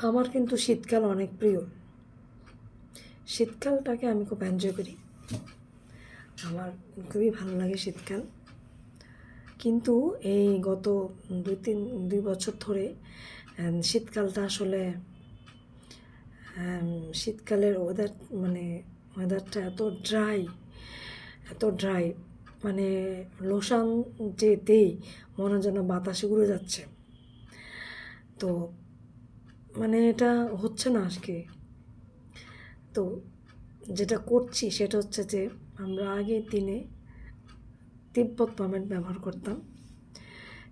আমার কিন্তু শীতকাল অনেক প্রিয়। শীতকালটাকে আমি খুব এনজয় করি। আমার খুবই ভালো লাগে শীতকাল। কিন্তু এই গত 2 বছর ধরে শীতকালটা আসলে শীতকালের ওয়েদারটা এত ড্রাই, মানে লোশন যে দেই মনে হয় যেন বাতাসে উড়ে যাচ্ছে। তো এটা হচ্ছে না আজকে। তো যেটা করছি সেটা হচ্ছে যে আমরা আগের দিনে তিব্বত পমেট ব্যবহার করতাম,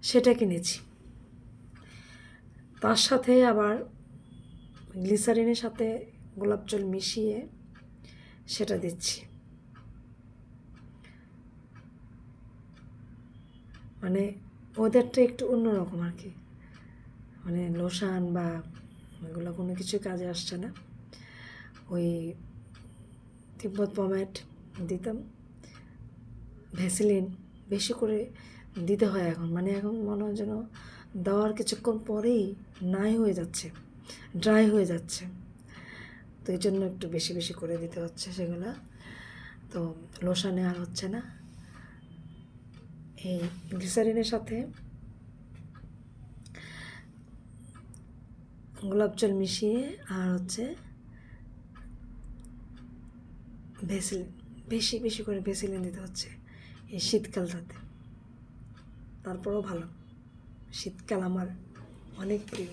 সেটা কিনেছি। তার সাথে আবার গ্লিসারিনের সাথে গোলাপ জল মিশিয়ে সেটা দিচ্ছি। ওদেরটা একটু অন্যরকম আর কি। লোশান বা এগুলো কোনো কিছু কাজে আসছে না। ওই তিব্বত পমেট দিতাম, ভ্যাসলিন বেশি করে দিতে হয় এখন। এখন মনে হয় যেন দেওয়ার কিছুক্ষণ পরেই ড্রাই হয়ে যাচ্ছে। তো এই জন্য একটু বেশি বেশি করে দিতে হচ্ছে সেগুলো। তো লোশানে আর হচ্ছে না। এই গ্লিসারিনের সাথে গোলাপ জল মিশিয়ে আর হচ্ছে ভ্যাসলিন, বেশি বেশি করে ভ্যাসলিন দিতে হচ্ছে এই শীতকালটাতে। তারপরেও ভালো, শীতকাল আমার অনেক প্রিয়।